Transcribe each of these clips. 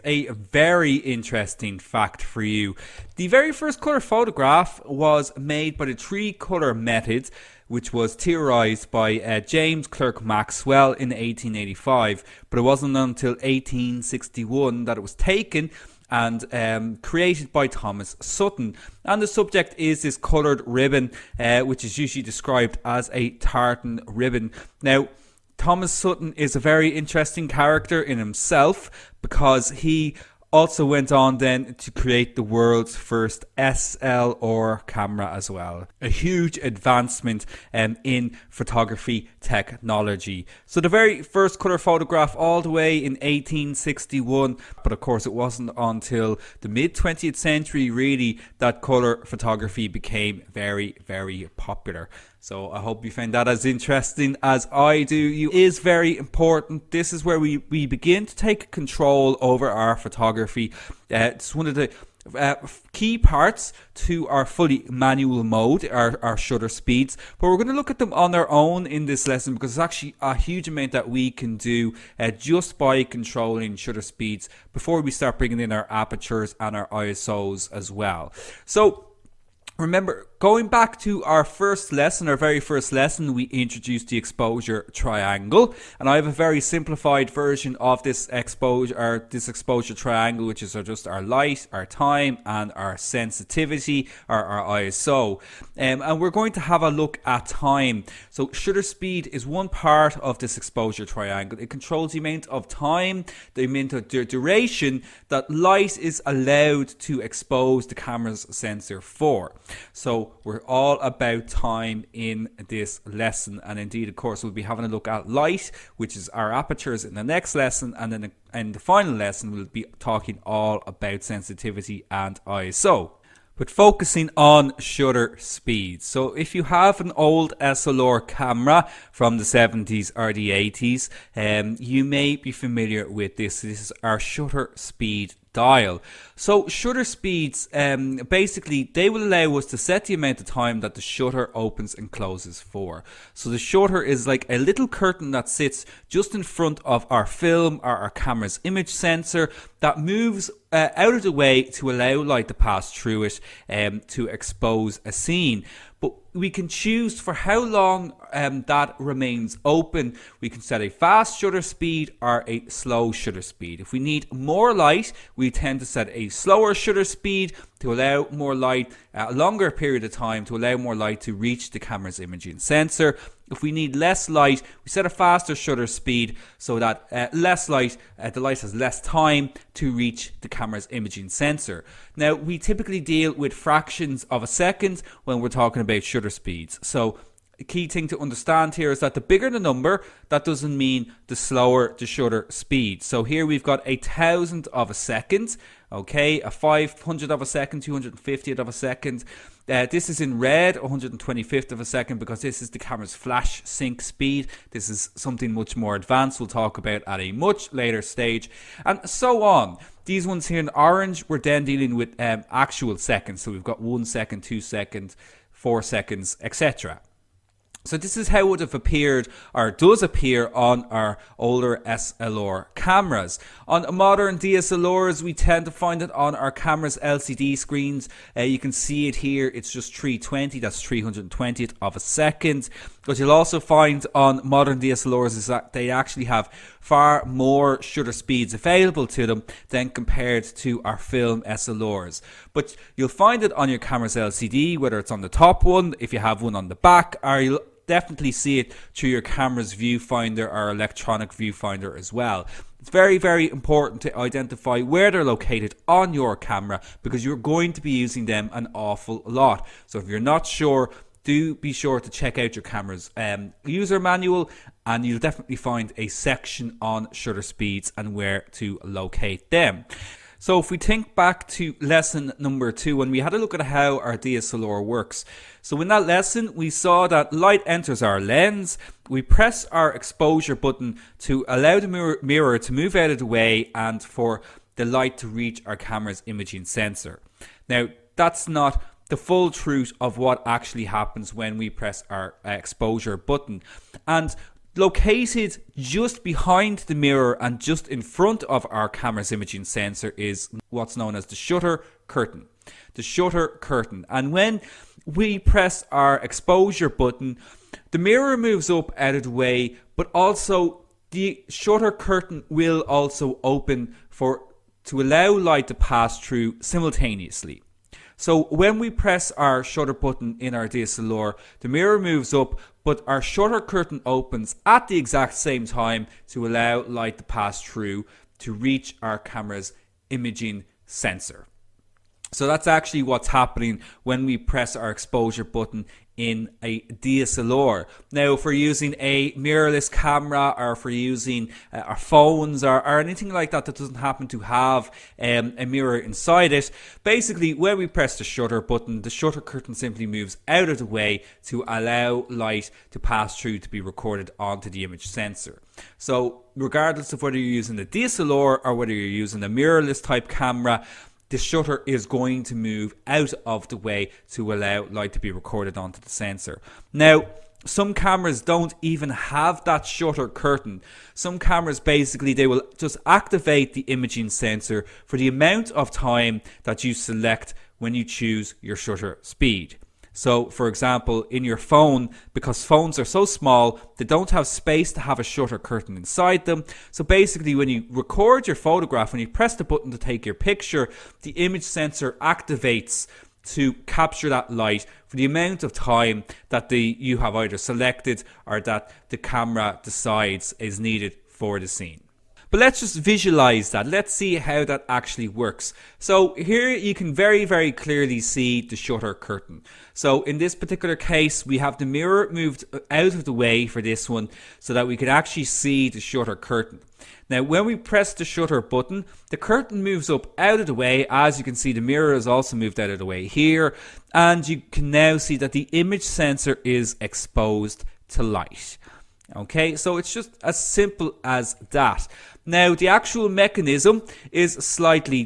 a very interesting fact for you. The very first colour photograph was made by the three-colour method, which was theorised by James Clerk Maxwell in 1885, but it wasn't until 1861 that it was taken and created by Thomas Sutton. And the subject is this coloured ribbon, which is usually described as a tartan ribbon. Now, Thomas Sutton is a very interesting character in himself because he also went on then to create the world's first SLR camera as well. A huge advancement in photography technology. So the very first colour photograph all the way in 1861, but of course it wasn't until the mid 20th century really that colour photography became very, very popular. So I hope you found that as interesting as I do. It is very important. This is where we begin to take control over our photography. It's one of the key parts to our fully manual mode, our shutter speeds. But we're going to look at them on their own in this lesson because there's actually a huge amount that we can do just by controlling shutter speeds before we start bringing in our apertures and our ISOs as well. So remember, going back to our very first lesson, we introduced the exposure triangle, and I have a very simplified version of this exposure triangle, which is just our light, our time, and our sensitivity, or our ISO. And we're going to have a look at time. So shutter speed is one part of this exposure triangle. It controls the amount of time, the amount of duration that light is allowed to expose the camera's sensor for. So we're all about time in this lesson, and indeed of course we'll be having a look at light, which is our apertures, in the next lesson, and then in the final lesson we'll be talking all about sensitivity and ISO. But focusing on shutter speed. So if you have an old SLR camera from the 70s or the 80s, you may be familiar with this. This is our shutter speed dial. So shutter speeds, basically they will allow us to set the amount of time that the shutter opens and closes for. So the shutter is like a little curtain that sits just in front of our film or our camera's image sensor that moves out of the way to allow light to pass through it to expose a scene. But we can choose for how long that remains open. We can set a fast shutter speed or a slow shutter speed. If we need more light, we tend to set a slower shutter speed to allow more light, a longer period of time to allow more light to reach the camera's imaging sensor. If we need less light, we set a faster shutter speed so that less light, the light has less time to reach the camera's imaging sensor. Now, we typically deal with fractions of a second when we're talking about shutter speeds. So a key thing to understand here is that the bigger the number, that doesn't mean the slower the shutter speed. So here we've got 1,000th of a second, okay, a 500th of a second, 250th of a second. This is in red, 125th of a second, because this is the camera's flash sync speed. This is something much more advanced we'll talk about at a much later stage, and so on. These ones here in orange, we're then dealing with actual seconds. So we've got 1 second, 2 seconds, 4 seconds, etc. So this is how it would have appeared, or does appear, on our older SLR cameras. On modern DSLRs, we tend to find it on our camera's LCD screens. You can see it here. It's just 320. That's 320th of a second. What you'll also find on modern DSLRs is that they actually have far more shutter speeds available to them than compared to our film SLRs. But you'll find it on your camera's LCD, whether it's on the top one, if you have one on the back, or you'll definitely see it through your camera's viewfinder or electronic viewfinder as well. It's very, very important to identify where they're located on your camera because you're going to be using them an awful lot. So if you're not sure, do be sure to check out your camera's user manual, and you'll definitely find a section on shutter speeds and where to locate them. So if we think back to lesson number 2, when we had a look at how our DSLR works. So in that lesson, we saw that light enters our lens. We press our exposure button to allow the mirror to move out of the way and for the light to reach our camera's imaging sensor. Now, that's not the full truth of what actually happens when we press our exposure button. And Located just behind the mirror and just in front of our camera's imaging sensor is what's known as the shutter curtain. The shutter curtain. And when we press our exposure button, the mirror moves up out of the way, but also the shutter curtain will also open to allow light to pass through simultaneously. So when we press our shutter button in our DSLR, the mirror moves up, but our shutter curtain opens at the exact same time to allow light to pass through to reach our camera's imaging sensor. So that's actually what's happening when we press our exposure button in a DSLR. Now, if we're using a mirrorless camera, or if we're using our phones or anything like that that doesn't happen to have a mirror inside it, basically when we press the shutter button, the shutter curtain simply moves out of the way to allow light to pass through to be recorded onto the image sensor. So regardless of whether you're using the DSLR or whether you're using a mirrorless type camera, the shutter is going to move out of the way to allow light to be recorded onto the sensor. Now, some cameras don't even have that shutter curtain. Some cameras basically, they will just activate the imaging sensor for the amount of time that you select when you choose your shutter speed. So, for example, in your phone, because phones are so small, they don't have space to have a shutter curtain inside them. So basically, when you record your photograph, when you press the button to take your picture, the image sensor activates to capture that light for the amount of time that you have either selected or that the camera decides is needed for the scene. But let's just visualize that. Let's see how that actually works. So here you can very, very clearly see the shutter curtain. So in this particular case, we have the mirror moved out of the way for this one so that we can actually see the shutter curtain. Now, when we press the shutter button, the curtain moves up out of the way. As you can see, the mirror is also moved out of the way here. And you can now see that the image sensor is exposed to light. Okay, so it's just as simple as that. Now, the actual mechanism is slightly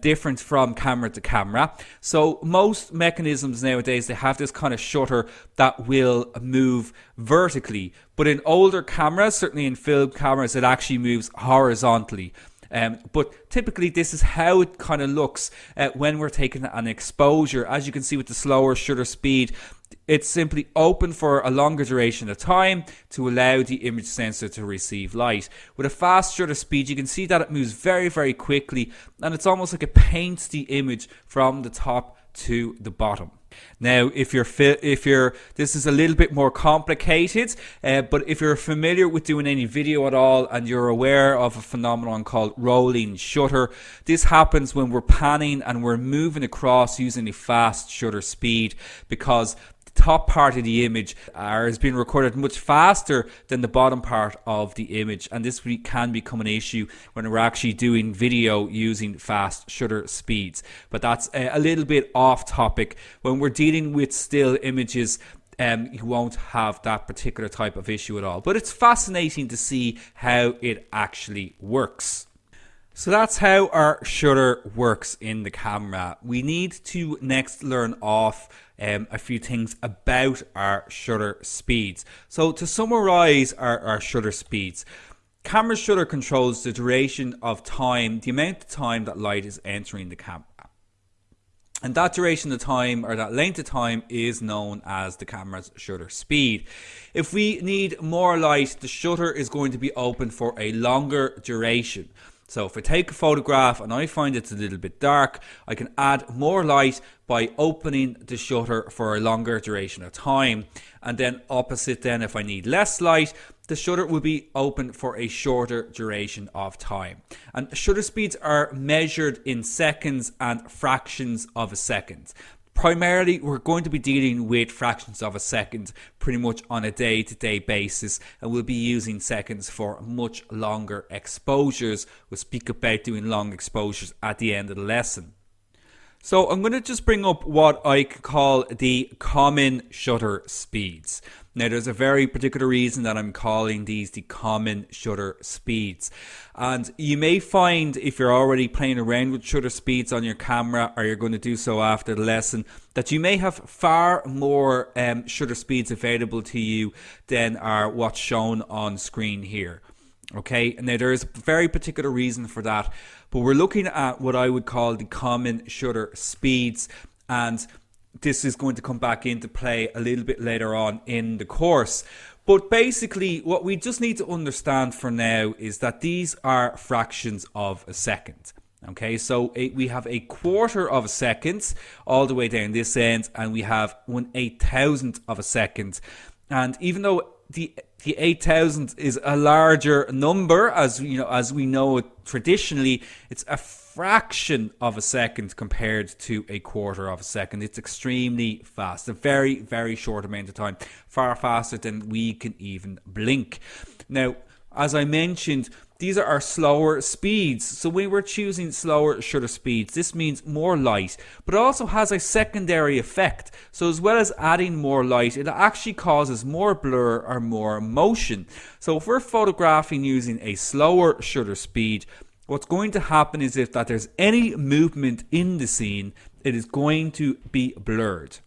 different from camera to camera. So most mechanisms nowadays, they have this kind of shutter that will move vertically. But in older cameras, certainly in film cameras, it actually moves horizontally. But typically this is how it kind of looks when we're taking an exposure. As you can see with the slower shutter speed, it's simply open for a longer duration of time to allow the image sensor to receive light. With a fast shutter speed, you can see that it moves very, very quickly, and it's almost like it paints the image from the top to the bottom. Now, if this is a little bit more complicated, but if you're familiar with doing any video at all and you're aware of a phenomenon called rolling shutter, this happens when we're panning and we're moving across using a fast shutter speed, because top part of the image is being recorded much faster than the bottom part of the image, and this can become an issue when we're actually doing video using fast shutter speeds. But that's a little bit off topic. When we're dealing with still images, you won't have that particular type of issue at all, but it's fascinating to see how it actually works. So that's how our shutter works in the camera. We need to next learn off a few things about our shutter speeds. So to summarize our shutter speeds, camera shutter controls the duration of time, the amount of time that light is entering the camera. And that duration of time, or that length of time, is known as the camera's shutter speed. If we need more light, the shutter is going to be open for a longer duration. So if I take a photograph and I find it's a little bit dark, I can add more light by opening the shutter for a longer duration of time. And then opposite then, if I need less light, the shutter will be open for a shorter duration of time. And shutter speeds are measured in seconds and fractions of a second. Primarily, we're going to be dealing with fractions of a second pretty much on a day-to-day basis, and we'll be using seconds for much longer exposures. We'll speak about doing long exposures at the end of the lesson. So I'm going to just bring up what I could call the common shutter speeds. Now, there's a very particular reason that I'm calling these the common shutter speeds. And you may find, if you're already playing around with shutter speeds on your camera, or you're going to do so after the lesson, that you may have far more shutter speeds available to you than are what's shown on screen here. Okay, and now there is a very particular reason for that, but we're looking at what I would call the common shutter speeds, and this is going to come back into play a little bit later on in the course. But basically, what we just need to understand for now is that these are fractions of a second. Okay, so we have a quarter of a second all the way down this end, and we have 1/8,000th of a second. And even though the 8,000 is a larger number, as we know it traditionally, it's a fraction of a second compared to a quarter of a second. It's extremely fast, a very, very short amount of time, far faster than we can even blink. Now, as I mentioned, these are our slower speeds. So when we're choosing slower shutter speeds, this means more light, but it also has a secondary effect. So as well as adding more light, it actually causes more blur or more motion. So if we're photographing using a slower shutter speed, what's going to happen is if that there's any movement in the scene, it is going to be blurred.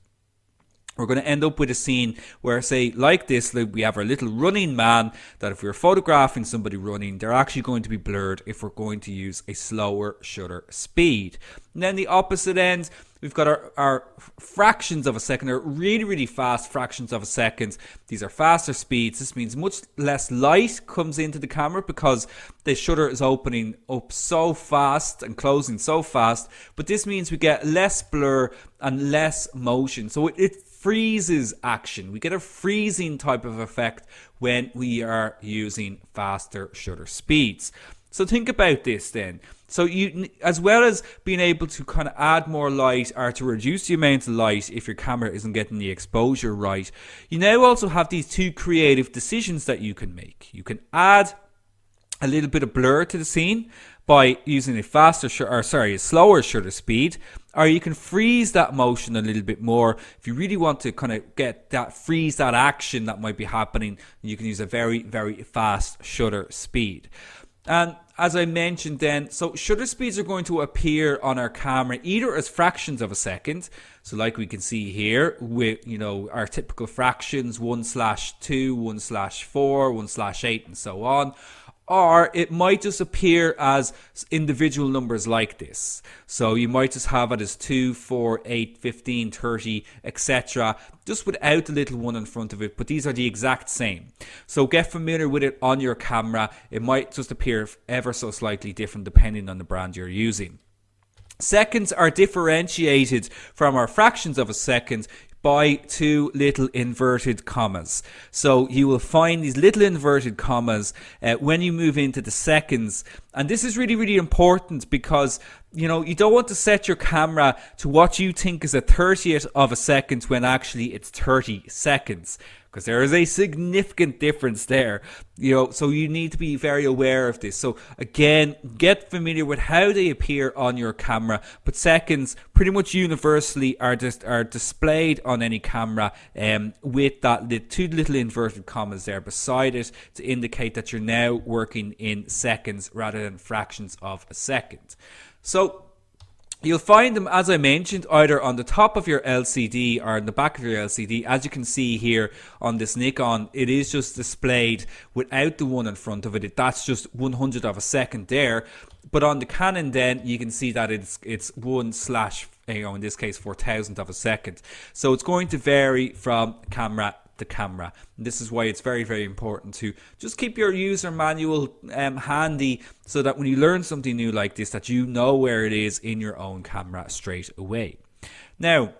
We're going to end up with a scene where, say, like this, we have our little running man, that if we're photographing somebody running, they're actually going to be blurred if we're going to use a slower shutter speed. And then the opposite end, we've got our fractions of a second, or really, really fast fractions of a second. These are faster speeds. This means much less light comes into the camera because the shutter is opening up so fast and closing so fast. But this means we get less blur and less motion. So it freezes action. We get a freezing type of effect when we are using faster shutter speeds. So think about this then. So you, as well as being able to kind of add more light or to reduce the amount of light if your camera isn't getting the exposure right, you now also have these two creative decisions that you can make. You can add a little bit of blur to the scene by using a slower shutter speed, or you can freeze that motion a little bit more. If you really want to kind of freeze that action that might be happening, you can use a very, very fast shutter speed. And as I mentioned then, so shutter speeds are going to appear on our camera either as fractions of a second, so like we can see here with our typical fractions 1/2, 1/4, 1/8 and so on, or it might just appear as individual numbers like this. So you might just have it as 2, 4, 8, 15, 30, etc. just without the little one in front of it, but these are the exact same. So get familiar with it on your camera. It might just appear ever so slightly different depending on the brand you're using. Seconds are differentiated from our fractions of a second by two little inverted commas. So you will find these little inverted commas when you move into the seconds. And this is really, really important because, you don't want to set your camera to what you think is a 30th of a second when actually it's 30 seconds. Because there is a significant difference there, so you need to be very aware of this. So again, get familiar with how they appear on your camera, but seconds pretty much universally are displayed on any camera with the two little inverted commas there beside it to indicate that you're now working in seconds rather than fractions of a second. So you'll find them, as I mentioned, either on the top of your LCD or on the back of your LCD. As you can see here on this Nikon, it is just displayed without the one in front of it. That's just 100th of a second there. But on the Canon then, you can see that it's 1/ in this case 4,000th of a second. So it's going to vary from camera to camera. And this is why it's very, very important to just keep your user manual handy, so that when you learn something new like this, that you know where it is in your own camera straight away. Now,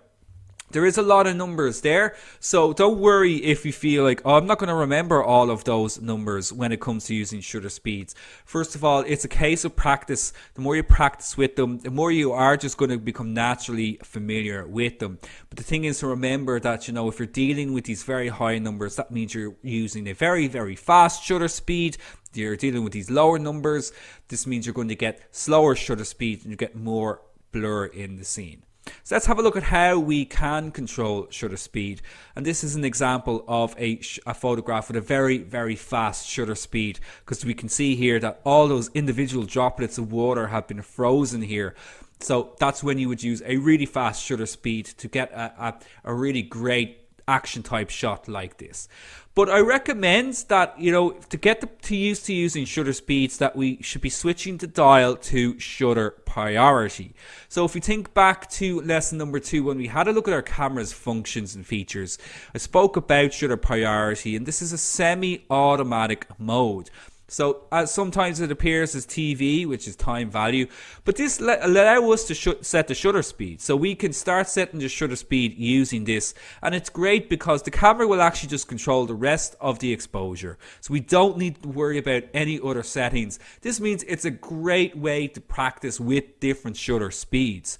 there is a lot of numbers there, so don't worry if you feel like, I'm not going to remember all of those numbers when it comes to using shutter speeds. First of all, it's a case of practice. The more you practice with them, the more you are just going to become naturally familiar with them. But the thing is to remember that, if you're dealing with these very high numbers, that means you're using a very, very fast shutter speed. You're dealing with these lower numbers. This means you're going to get slower shutter speed and you get more blur in the scene. So let's have a look at how we can control shutter speed. And this is an example of a photograph with a very, very fast shutter speed, because we can see here that all those individual droplets of water have been frozen here. So that's when you would use a really fast shutter speed to get a really great action type shot like this. But I recommend that, to get used to using shutter speeds, that we should be switching the dial to shutter priority. So if we think back to lesson number 2, when we had a look at our camera's functions and features, I spoke about shutter priority, and this is a semi-automatic mode. So sometimes it appears as TV, which is time value, but this allows us to set the shutter speed. So we can start setting the shutter speed using this, and it's great because the camera will actually just control the rest of the exposure. So we don't need to worry about any other settings. This means it's a great way to practice with different shutter speeds.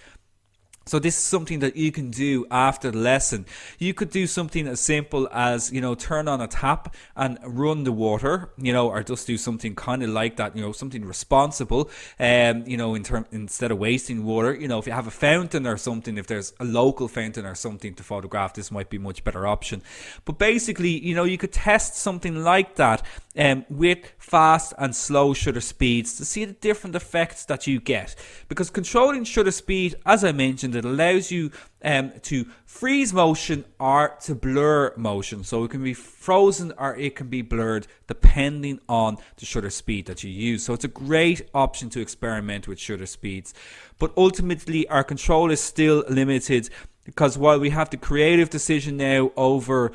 So this is something that you can do after the lesson. You could do something as simple as, turn on a tap and run the water, or just do something kind of like that, something responsible, instead of wasting water. If you have a fountain or something, if there's a local fountain or something to photograph, this might be a much better option. But basically, you could test something like that with fast and slow shutter speeds to see the different effects that you get. Because controlling shutter speed, as I mentioned, it allows you to freeze motion or to blur motion. So it can be frozen or it can be blurred depending on the shutter speed that you use. So it's a great option to experiment with shutter speeds. But ultimately, our control is still limited, because while we have the creative decision now over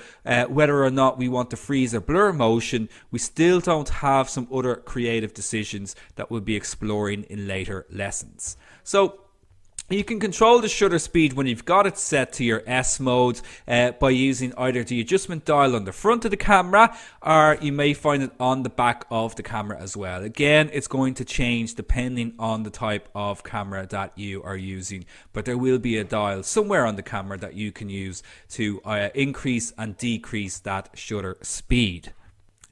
whether or not we want to freeze or blur motion, we still don't have some other creative decisions that we'll be exploring in later lessons. So you can control the shutter speed when you've got it set to your S mode by using either the adjustment dial on the front of the camera, or you may find it on the back of the camera as well. Again, it's going to change depending on the type of camera that you are using, but there will be a dial somewhere on the camera that you can use to increase and decrease that shutter speed.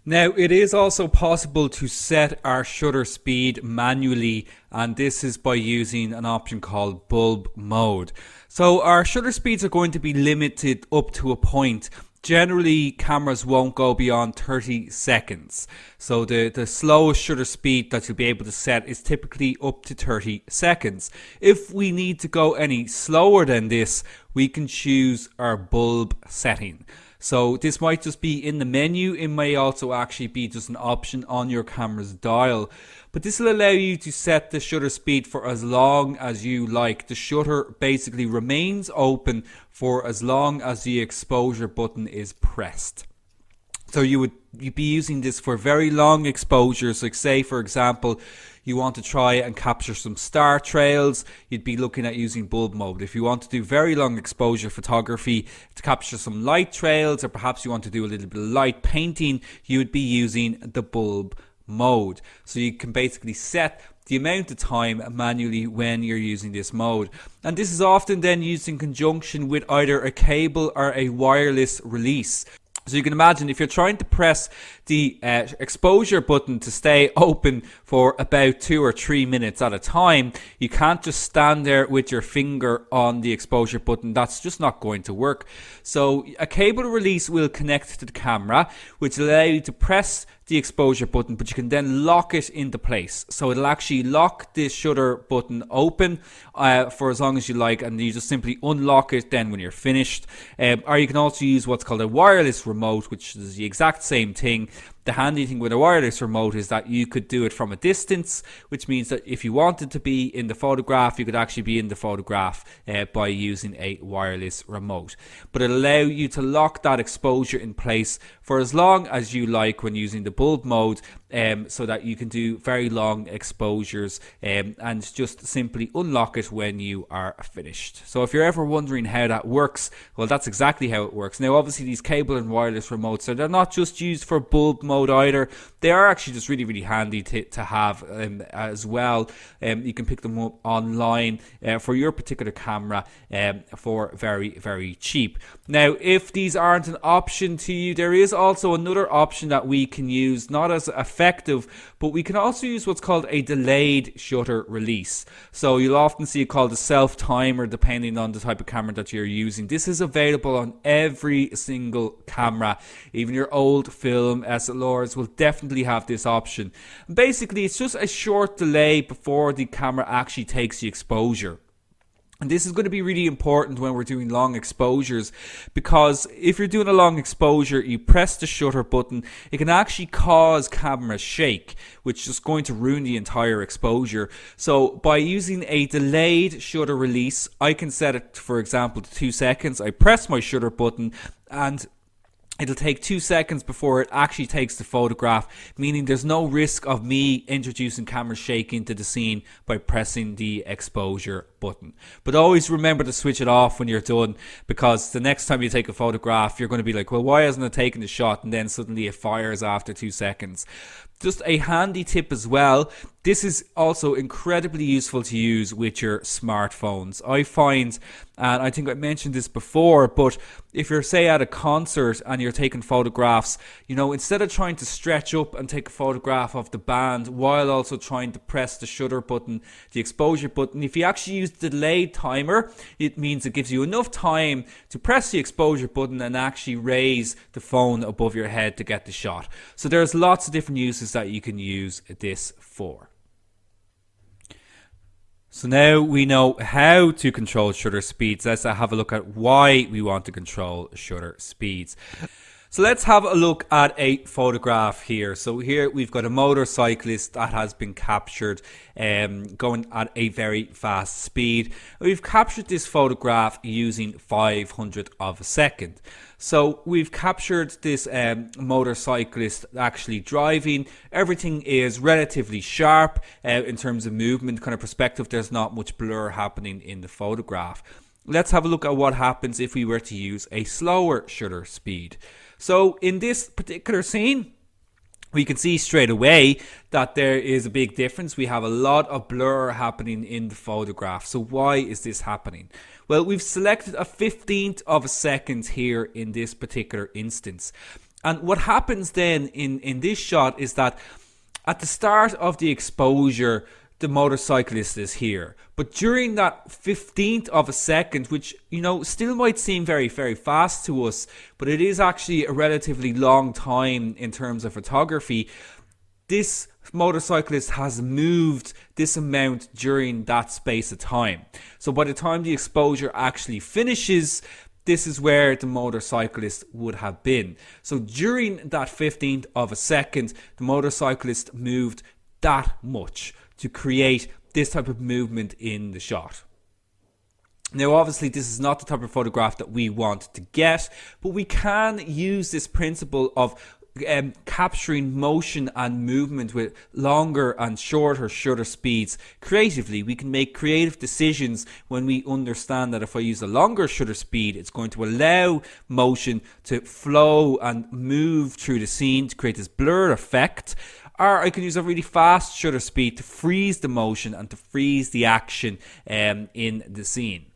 Now, it is also possible to set our shutter speed manually, and this is by using an option called bulb mode. So our shutter speeds are going to be limited up to a point. Generally, cameras won't go beyond 30 seconds. So the slowest shutter speed that you'll be able to set is typically up to 30 seconds. If we need to go any slower than this, we can choose our bulb setting. So this might just be in the menu. It may also actually be just an option on your camera's dial. But this will allow you to set the shutter speed for as long as you like. The shutter basically remains open for as long as the exposure button is pressed. So you'd be using this for very long exposures, like say for example you want to try and capture some star trails, you'd be looking at using bulb mode. If you want to do very long exposure photography to capture some light trails, or perhaps you want to do a little bit of light painting, you would be using the bulb mode. So you can basically set the amount of time manually when you're using this mode. And this is often then used in conjunction with either a cable or a wireless release. So you can imagine if you're trying to press the exposure button to stay open for about 2 or 3 minutes at a time, you can't just stand there with your finger on the exposure button. That's just not going to work. So a cable release will connect to the camera, which will allow you to press the exposure button, but you can then lock it into place. So it'll actually lock the shutter button open for as long as you like, and you just simply unlock it then when you're finished. Or you can also use what's called a wireless remote, which is the exact same thing. The handy thing with a wireless remote is that you could do it from a distance, which means that if you wanted to be in the photograph, you could actually be in the photograph by using a wireless remote. But it'll allow you to lock that exposure in place for as long as you like when using the bulb mode, so that you can do very long exposures and just simply unlock it when you are finished. So if you're ever wondering how that works, well, that's exactly how it works. Now, obviously, these cable and wireless remotes, they're not just used for bulb mode mode either. They are actually just really, really handy to have as well. You can pick them up online for your particular camera for very, very cheap. Now, if these aren't an option to you, there is also another option that we can use, not as effective, but we can also use what's called a delayed shutter release. So you'll often see it called a self-timer depending on the type of camera that you're using. This is available on every single camera. Even your old film SLRs will definitely have this option. Basically, it's just a short delay before the camera actually takes the exposure. And this is going to be really important when we're doing long exposures, because if you're doing a long exposure, you press the shutter button, it can actually cause camera shake, which is going to ruin the entire exposure. So by using a delayed shutter release, I can set it, for example, to 2 seconds. I press my shutter button and it'll take 2 seconds before it actually takes the photograph, meaning there's no risk of me introducing camera shake into the scene by pressing the exposure button. But always remember to switch it off when you're done, because the next time you take a photograph, you're going to be like, well, why hasn't it taken the shot? And then suddenly it fires after 2 seconds. Just a handy tip as well, this is also incredibly useful to use with your smartphones. I find, and I think I mentioned this before, but if you're, say, at a concert and you're taking photographs, you know, instead of trying to stretch up and take a photograph of the band while also trying to press the shutter button, the exposure button, if you actually use the delayed timer, it means it gives you enough time to press the exposure button and actually raise the phone above your head to get the shot. So there's lots of different uses that you can use this for. So now we know how to control shutter speeds. Let's have a look at why we want to control shutter speeds. So let's have a look at a photograph here. So here we've got a motorcyclist that has been captured going at a very fast speed. We've captured this photograph using 500 of a second. So we've captured this motorcyclist actually driving. Everything is relatively sharp in terms of movement, kind of perspective. There's not much blur happening in the photograph. Let's have a look at what happens if we were to use a slower shutter speed. So in this particular scene, we can see straight away that there is a big difference. We have a lot of blur happening in the photograph. So why is this happening? Well, we've selected a 15th of a second here in this particular instance. And what happens then in this shot is that at the start of the exposure, the motorcyclist is here, but during that 15th of a second, which, you know, still might seem very, very fast to us, but it is actually a relatively long time in terms of photography, this motorcyclist has moved this amount during that space of time. So by the time the exposure actually finishes, this is where the motorcyclist would have been. So during that 15th of a second, the motorcyclist moved that much to create this type of movement in the shot. Now, obviously, this is not the type of photograph that we want to get, but we can use this principle of capturing motion and movement with longer and shorter shutter speeds creatively. We can make creative decisions when we understand that if I use a longer shutter speed, it's going to allow motion to flow and move through the scene to create this blur effect. Or I can use a really fast shutter speed to freeze the motion and to freeze the action in the scene.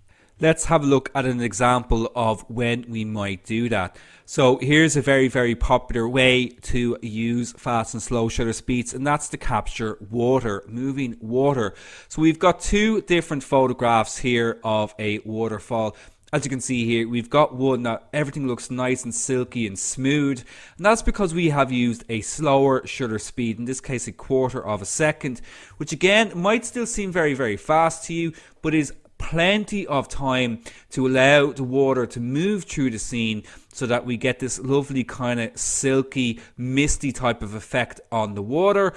Let's have a look at an example of when we might do that. So here's a very, very popular way to use fast and slow shutter speeds, and that's to capture water, moving water. So we've got two different photographs here of a waterfall. As you can see here, we've got one that everything looks nice and silky and smooth, and that's because we have used a slower shutter speed, in this case a 1/4 of a second, which again might still seem very, very fast to you, but is plenty of time to allow the water to move through the scene so that we get this lovely kind of silky, misty type of effect on the water,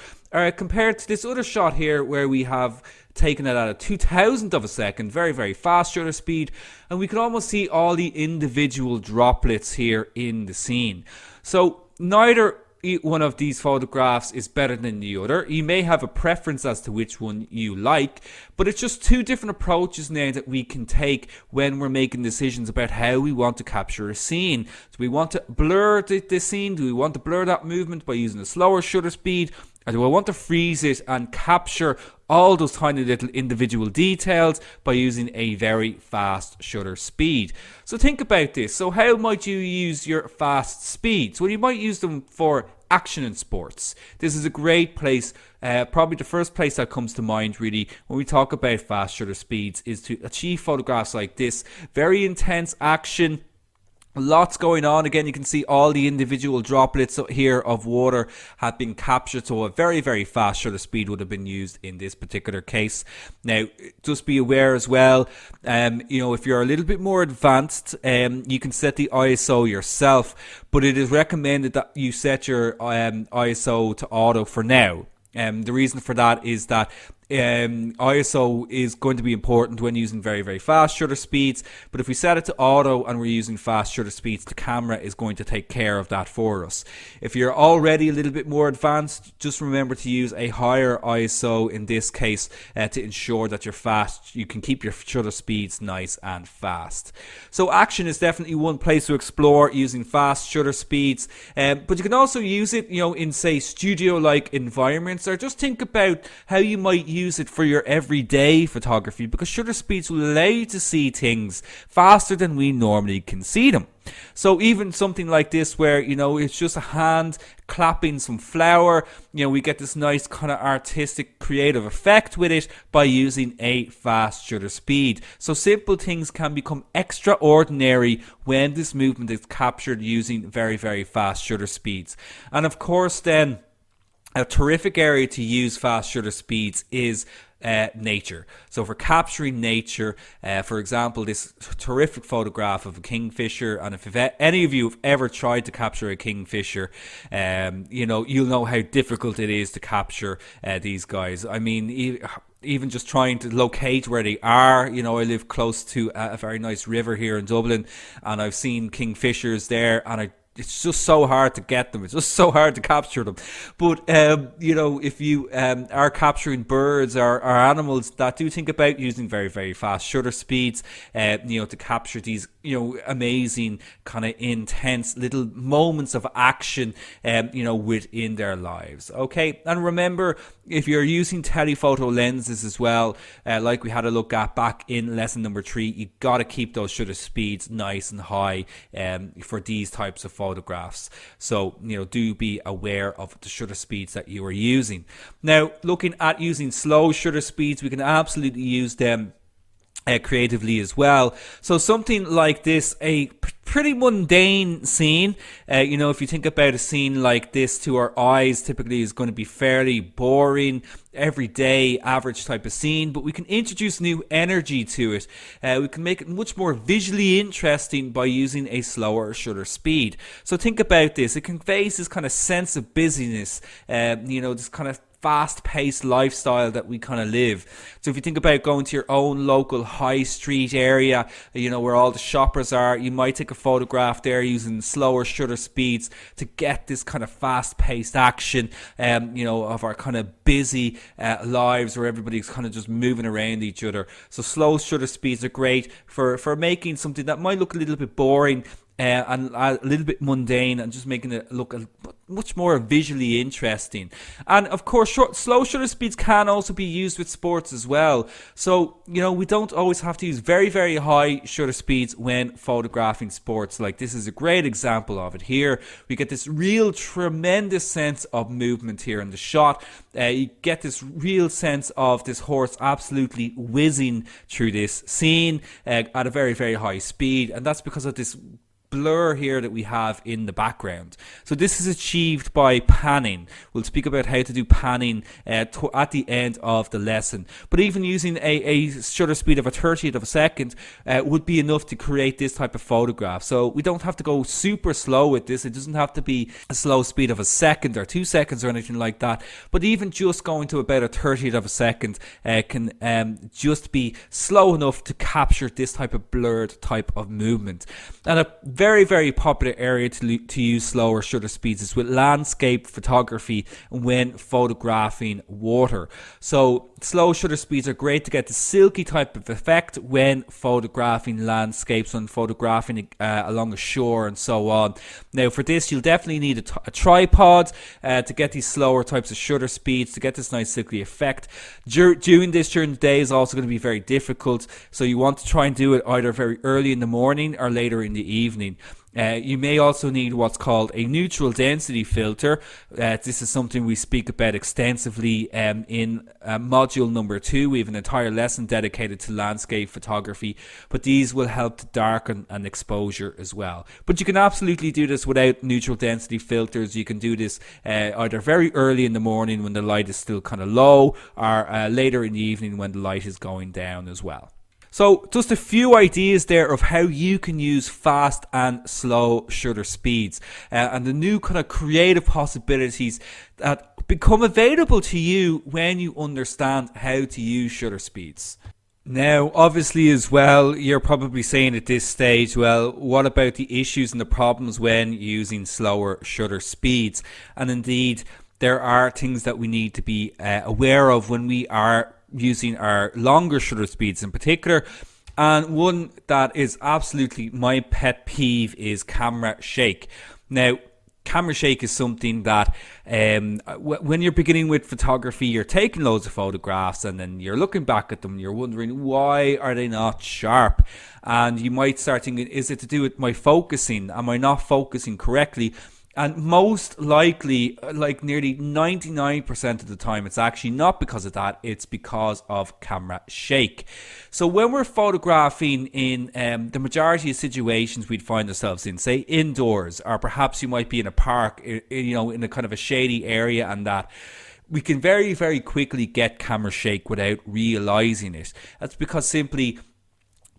compared to this other shot here where we have taken it at a 2,000th of a second, very, very fast shutter speed, and we can almost see all the individual droplets here in the scene. So neither one of these photographs is better than the other. You may have a preference as to which one you like, but it's just two different approaches now that we can take when we're making decisions about how we want to capture a scene. Do we want to blur the scene? Do we want to blur that movement by using a slower shutter speed? Or do I want to freeze it and capture all those tiny little individual details by using a very fast shutter speed? So think about this. So how might you use your fast speeds? Well, you might use them for action in sports. This is a great place, probably the first place that comes to mind really when we talk about fast shutter speeds, is to achieve photographs like this. Very intense action. Lots going on. Again, you can see all the individual droplets here of water have been captured, so a very, very fast shutter speed would have been used in this particular case. Now, just be aware as well, if you're a little bit more advanced, you can set the ISO yourself, but it is recommended that you set your ISO to auto for now. The reason for that is that ISO is going to be important when using very, very fast shutter speeds, but if we set it to auto and we're using fast shutter speeds, the camera is going to take care of that for us. If you're already a little bit more advanced, just remember to use a higher ISO in this case to ensure that you can keep your shutter speeds nice and fast. So action is definitely one place to explore using fast shutter speeds, but you can also use it in, say, studio-like environments, or just think about how you might use it for your everyday photography, because shutter speeds will allow you to see things faster than we normally can see them. So even something like this where it's just a hand clapping some flour, we get this nice kind of artistic creative effect with it by using a fast shutter speed. So simple things can become extraordinary when this movement is captured using very, very fast shutter speeds. And of course then, a terrific area to use fast shutter speeds is nature. So for capturing nature, for example, this terrific photograph of a kingfisher, and if any of you have ever tried to capture a kingfisher, you'll know how difficult it is to capture these guys. I mean, even just trying to locate where they are. I live close to a very nice river here in Dublin, and I've seen kingfishers there, and it's just so hard to get them. It's just so hard to capture them. But, if you are capturing birds or animals, that do think about using very, very fast shutter speeds, to capture these, amazing kind of intense little moments of action, within their lives. Okay. And remember, if you're using telephoto lenses as well, like we had a look at back in lesson number 3, you got to keep those shutter speeds nice and high for these types of photographs. So, do be aware of the shutter speeds that you are using. Now, looking at using slow shutter speeds, we can absolutely use them creatively as well. So something like this, a pretty mundane scene, if you think about a scene like this, to our eyes typically is going to be fairly boring, everyday average type of scene, but we can introduce new energy to it. We can make it much more visually interesting by using a slower shutter speed. So think about this. It conveys this kind of sense of busyness, this kind of fast-paced lifestyle that we kind of live. So if you think about going to your own local high street area, where all the shoppers are, you might take a photograph there using slower shutter speeds to get this kind of fast-paced action, of our kind of busy lives where everybody's kind of just moving around each other. So slow shutter speeds are great for making something that might look a little bit boring and a little bit mundane, and just making it look much more visually interesting. And of course, slow shutter speeds can also be used with sports as well. So, we don't always have to use very, very high shutter speeds when photographing sports. Like this is a great example of it here. We get this real tremendous sense of movement here in the shot. You get this real sense of this horse absolutely whizzing through this scene at a very, very high speed. And that's because of this blur here that we have in the background. So this is achieved by panning. We'll speak about how to do panning at the end of the lesson. But even using a shutter speed of a 30th of a second would be enough to create this type of photograph. So we don't have to go super slow with this. It doesn't have to be a slow speed of a second or 2 seconds or anything like that. But even just going to about a 30th of a second can just be slow enough to capture this type of blurred type of movement. And a very, very popular area to use slower shutter speeds is with landscape photography when photographing water. So slow shutter speeds are great to get the silky type of effect when photographing landscapes, when photographing along a shore and so on. Now for this you'll definitely need a tripod to get these slower types of shutter speeds, to get this nice silky effect. Doing this during the day is also going to be very difficult, so you want to try and do it either very early in the morning or later in the evening. You may also need what's called a neutral density filter. This is something we speak about extensively in module number 2. We have an entire lesson dedicated to landscape photography, but these will help to darken and exposure as well. But you can absolutely do this without neutral density filters. You can do this either very early in the morning when the light is still kind of low, or later in the evening when the light is going down as well. So just a few ideas there of how you can use fast and slow shutter speeds and the new kind of creative possibilities that become available to you when you understand how to use shutter speeds. Now, obviously as well, you're probably saying at this stage, well, what about the issues and the problems when using slower shutter speeds? And indeed, there are things that we need to be aware of when we are using our longer shutter speeds in particular. And one that is absolutely my pet peeve is camera shake. Now, camera shake is something that when you're beginning with photography, you're taking loads of photographs and then you're looking back at them and you're wondering, why are they not sharp? And you might start thinking, is it to do with my focusing? Am I not focusing correctly? And most likely, like nearly 99% of the time, it's actually not because of that, it's because of camera shake. So when we're photographing in the majority of situations we'd find ourselves in, say indoors, or perhaps you might be in a park, in a kind of a shady area, and that we can very, very quickly get camera shake without realizing it. That's because simply,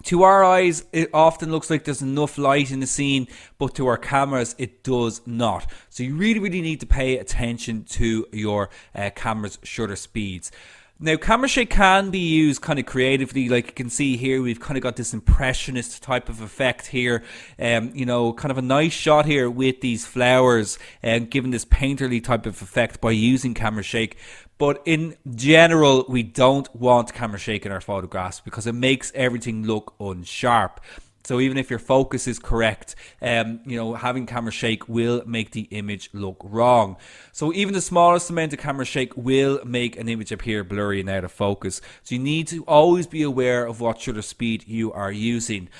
to our eyes, it often looks like there's enough light in the scene, but to our cameras, it does not. So you really, really need to pay attention to your camera's shutter speeds. Now, camera shake can be used kind of creatively. Like you can see here, we've kind of got this impressionist type of effect here. Kind of a nice shot here with these flowers and giving this painterly type of effect by using camera shake. But in general, we don't want camera shake in our photographs because it makes everything look unsharp. So even if your focus is correct, having camera shake will make the image look wrong. So even the smallest amount of camera shake will make an image appear blurry and out of focus. So you need to always be aware of what shutter speed you are using.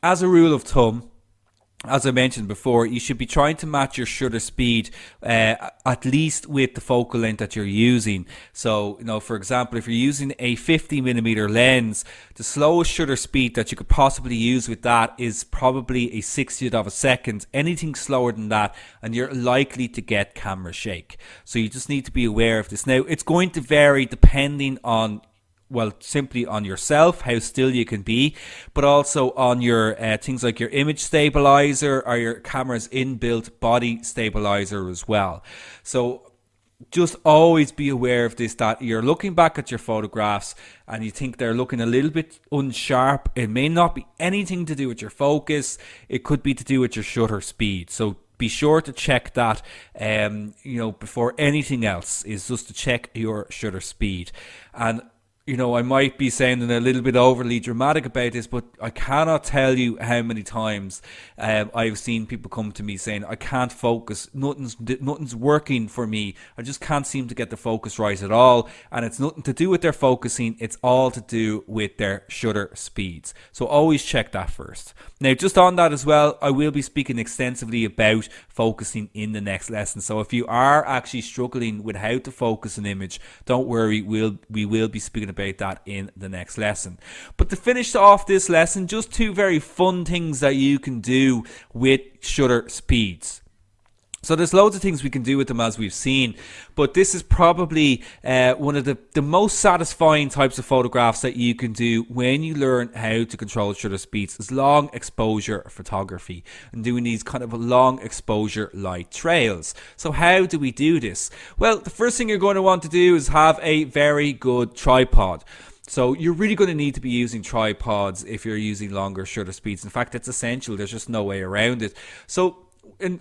As a rule of thumb, as I mentioned before, you should be trying to match your shutter speed at least with the focal length that you're using. So, for example, if you're using a 50mm lens, the slowest shutter speed that you could possibly use with that is probably a 60th of a second. Anything slower than that, and you're likely to get camera shake. So you just need to be aware of this. Now, it's going to vary depending on, simply on yourself, how still you can be, but also on your things like your image stabilizer or your camera's inbuilt body stabilizer as well. So just always be aware of this, that you're looking back at your photographs and you think they're looking a little bit unsharp. It may not be anything to do with your focus. It could be to do with your shutter speed. So be sure to check that, before anything else, is just to check your shutter speed. And I might be sounding a little bit overly dramatic about this, but I cannot tell you how many times I've seen people come to me saying, I can't focus, nothing's working for me, I just can't seem to get the focus right at all. And it's nothing to do with their focusing, it's all to do with their shutter speeds. So always check that first. Now, just on that as well, I will be speaking extensively about focusing in the next lesson. So if you are actually struggling with how to focus an image, don't worry, we will be speaking about that in the next lesson. But to finish off this lesson, just two very fun things that you can do with shutter speeds. So there's loads of things we can do with them, as we've seen, but this is probably one of the most satisfying types of photographs that you can do when you learn how to control shutter speeds, is long exposure photography and doing these kind of long exposure light trails. So how do we do this? Well, the first thing you're going to want to do is have a very good tripod. So you're really going to need to be using tripods if you're using longer shutter speeds. In fact, it's essential. There's just no way around it. So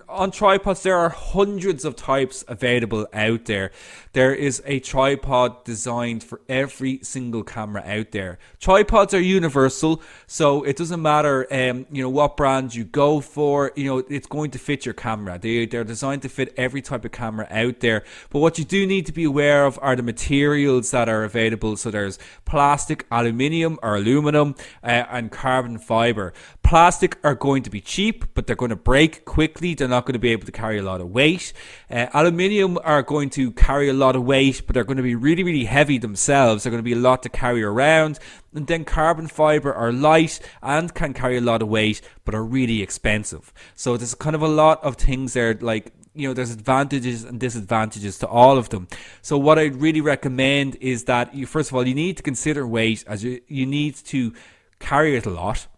on tripods, there are hundreds of types available out there. There is a tripod designed for every single camera out there. Tripods are universal, so it doesn't matter what brand you go for. It's going to fit your camera. They're designed to fit every type of camera out there. But what you do need to be aware of are the materials that are available. So there's plastic, aluminium or aluminum, and carbon fiber. Plastic are going to be cheap, but they're going to break quickly. They're not going to be able to carry a lot of weight. Aluminium are going to carry a lot of weight, but they're going to be really, really heavy themselves. They're going to be a lot to carry around. And then carbon fiber are light and can carry a lot of weight, but are really expensive. So there's kind of a lot of things there, like, there's advantages and disadvantages to all of them. So what I'd really recommend is that first of all, you need to consider weight, as you need to carry it a lot.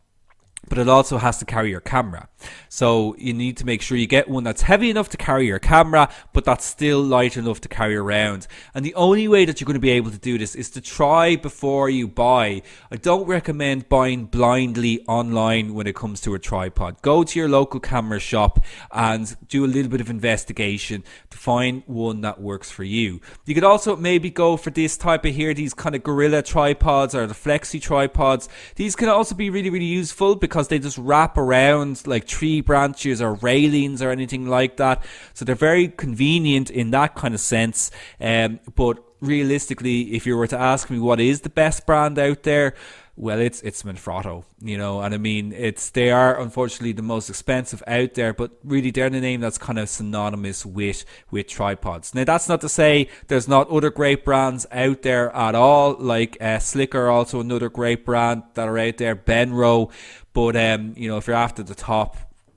But it also has to carry your camera. So you need to make sure you get one that's heavy enough to carry your camera, but that's still light enough to carry around. And the only way that you're going to be able to do this is to try before you buy. I don't recommend buying blindly online when it comes to a tripod. Go to your local camera shop and do a little bit of investigation to find one that works for you. You could also maybe go for this type of here, these kind of Gorilla tripods or the Flexi tripods. These can also be really, really useful because they just wrap around like tree branches or railings or anything like that. So they're very convenient in that kind of sense. But realistically, if you were to ask me what is the best brand out there, well, it's Manfrotto, and I mean, they are unfortunately the most expensive out there, but really they're the name that's kind of synonymous with tripods. Now, that's not to say there's not other great brands out there at all, like Slicker, also another great brand that are out there, Benro, but if you're after the top,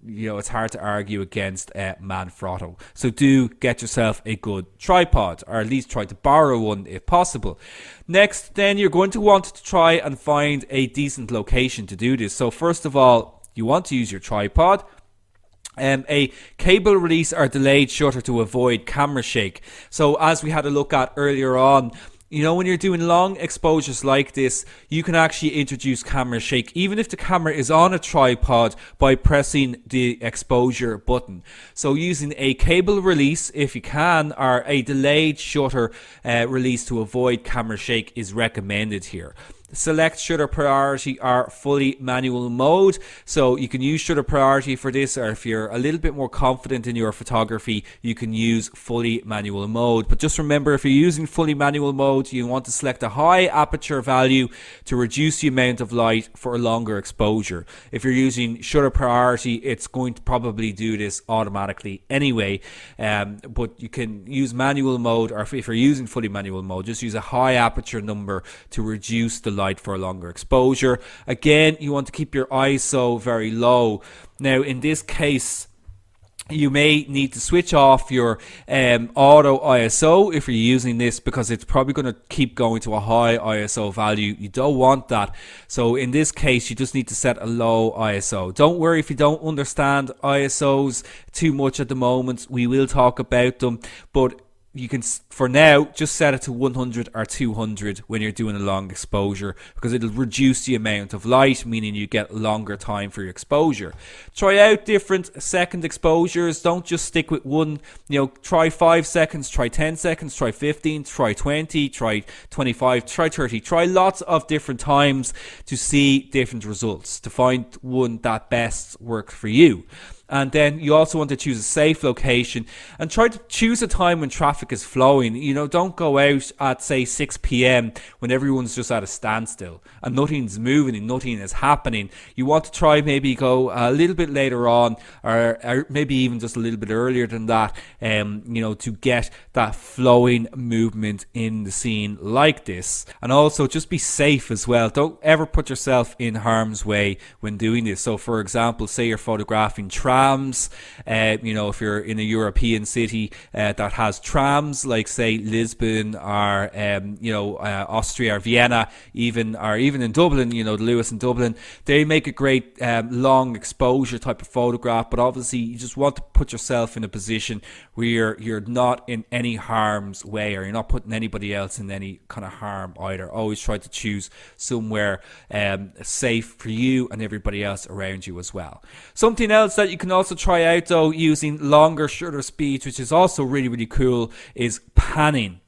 it's hard to argue against Manfrotto. So do get yourself a good tripod, or at least try to borrow one if possible. Next, then you're going to want to try and find a decent location to do this. So first of all, you want to use your tripod. A cable release or delayed shutter to avoid camera shake. So as we had a look at earlier on, when you're doing long exposures like this, you can actually introduce camera shake, even if the camera is on a tripod, by pressing the exposure button. So using a cable release, if you can, or a delayed shutter release to avoid camera shake is recommended here. Select shutter priority or fully manual mode. So you can use shutter priority for this, or if you're a little bit more confident in your photography, you can use fully manual mode. But just remember, if you're using fully manual mode, you want to select a high aperture value to reduce the amount of light for a longer exposure. If you're using shutter priority, it's going to probably do this automatically anyway. But you can use manual mode, or if you're using fully manual mode, just use a high aperture number to reduce the light for a longer exposure. Again, you want to keep your ISO very low. Now, in this case, you may need to switch off your auto ISO if you're using this, because it's probably going to keep going to a high ISO value. You don't want that. So in this case, you just need to set a low ISO. Don't worry if you don't understand ISOs too much at the moment. We will talk about them, but you can, for now, just set it to 100 or 200 when you're doing a long exposure, because it'll reduce the amount of light, meaning you get longer time for your exposure. Try out different second exposures. Don't just stick with one. Try 5 seconds, try 10 seconds, try 15, try 20, try 25, try 30. Try lots of different times to see different results, to find one that best works for you. And then you also want to choose a safe location and try to choose a time when traffic is flowing. Don't go out at, say, 6 p.m. when everyone's just at a standstill and nothing's moving and nothing is happening. You want to try maybe go a little bit later on, or maybe even just a little bit earlier than that, to get that flowing movement in the scene like this. And also just be safe as well. Don't ever put yourself in harm's way when doing this. So for example, say you're photographing traffic trams. If you're in a European city that has trams, like say Lisbon or Austria or Vienna, even in Dublin, the Lewis in Dublin, they make a great long exposure type of photograph. But obviously, you just want to put yourself in a position where you're not in any harm's way, or you're not putting anybody else in any kind of harm either. Always try to choose somewhere safe for you and everybody else around you as well. Something else that you can also try out, though, using longer shutter speeds, which is also really, really cool, is panning.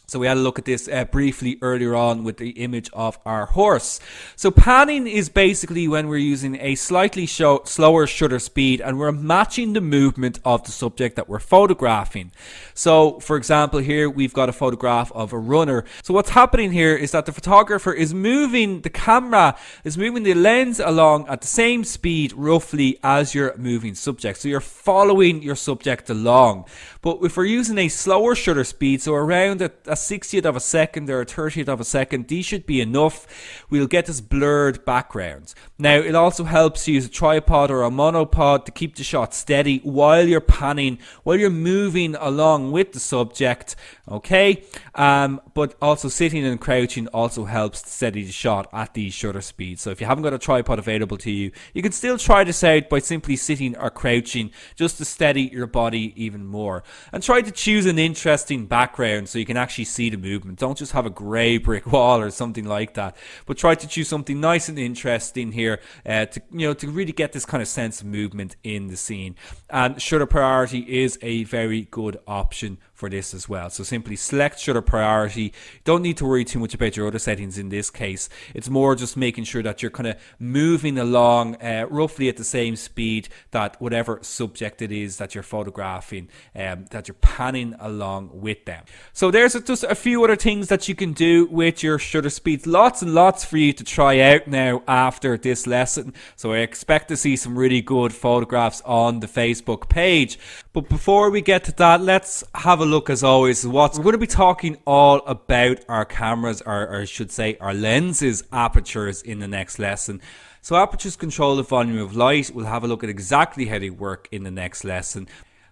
So we had a look at this briefly earlier on with the image of our horse. So panning is basically when we're using a slightly slower shutter speed and we're matching the movement of the subject that we're photographing. So for example, here we've got a photograph of a runner. So what's happening here is that the photographer is moving the lens along at the same speed roughly as your moving subject. So you're following your subject along. But if we're using a slower shutter speed, so around a 60th of a second or a 30th of a second, these should be enough. We'll get this blurred background. Now, it also helps to use a tripod or a monopod to keep the shot steady while you're panning, while you're moving along with the subject, okay? But also sitting and crouching also helps to steady the shot at these shutter speeds. So if you haven't got a tripod available to you, you can still try this out by simply sitting or crouching just to steady your body even more. And try to choose an interesting background so you can actually see the movement. Don't just have a grey brick wall or something like that, but try to choose something nice and interesting here to really get this kind of sense of movement in the scene. And shutter priority is a very good option for this as well. So simply select shutter priority. Don't need to worry too much about your other settings in this case. It's more just making sure that you're kind of moving along roughly at the same speed that whatever subject it is that you're photographing, that you're panning along with them. So there's just a few other things that you can do with your shutter speeds. Lots and lots for you to try out now after this lesson. So I expect to see some really good photographs on the Facebook page. But before we get to that, let's have a look, as always. We're going to be talking all about our cameras, or I should say our lenses apertures, in the next lesson. So apertures control the volume of light. We'll have a look at exactly how they work in the next lesson.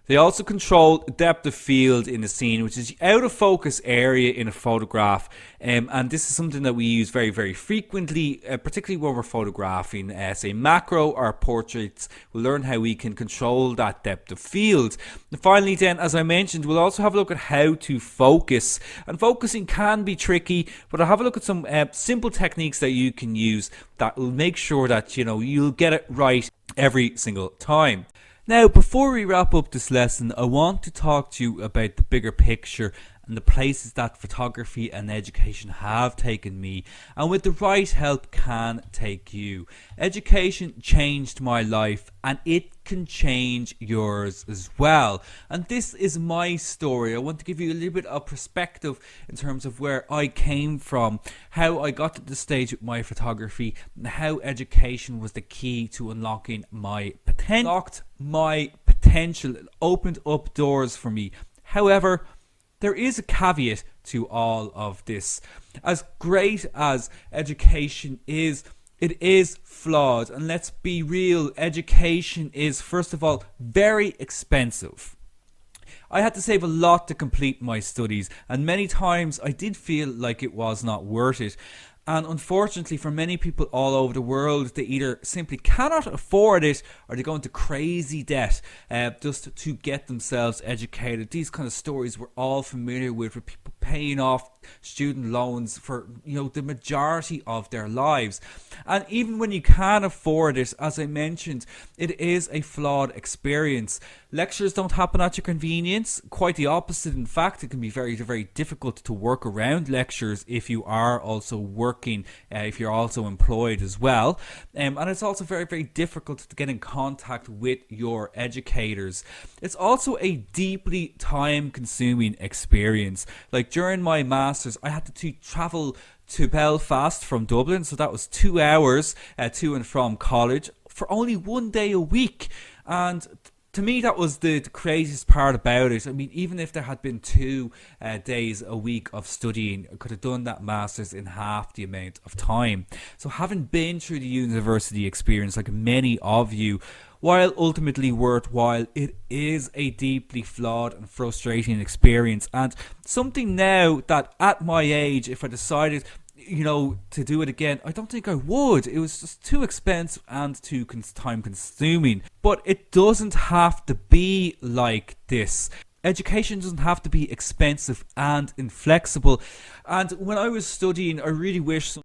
They also control depth of field in the scene, which is the out of focus area in a photograph. And this is something that we use very, very frequently, particularly when we're photographing, say, macro or portraits. We'll learn how we can control that depth of field. And finally then, as I mentioned, we'll also have a look at how to focus. And focusing can be tricky, but I'll have a look at some simple techniques that you can use that will make sure that, you'll get it right every single time. Now, before we wrap up this lesson, I want to talk to you about the bigger picture and the places that photography and education have taken me, and with the right help can take you. Education changed my life, and it can change yours as well. And this is my story. I want to give you a little bit of perspective in terms of where I came from, how I got to the stage with my photography, and how education was the key to unlocking my potential. Unlocked my potential. It opened up doors for me. However, there is a caveat to all of this. As great as education is, it is flawed. And let's be real, education is, first of all, very expensive. I had to save a lot to complete my studies, and many times I did feel like it was not worth it. And unfortunately, for many people all over the world, they either simply cannot afford it, or they go into crazy debt just to get themselves educated. These kind of stories we're all familiar with people paying off student loans for the majority of their lives. And even when you can afford it, as I mentioned, it is a flawed experience. Lectures don't happen at your convenience. Quite the opposite. In fact, it can be very, very difficult to work around lectures if you are also working, if you're also employed as well. And it's also very, very difficult to get in contact with your educators. It's also a deeply time-consuming experience. Like during my master's, I had to travel to Belfast from Dublin, so that was 2 hours to and from college for only 1 day a week. And To me, that was the craziest part about it. I mean, even if there had been 2 days a week of studying, I could have done that master's in half the amount of time. So having been through the university experience, like many of you, while ultimately worthwhile, it is a deeply flawed and frustrating experience, and something now that at my age, if I decided to do it again, I don't think I would. It was just too expensive and too time consuming. But it doesn't have to be like this. Education doesn't have to be expensive and inflexible. And when I was studying, I really wish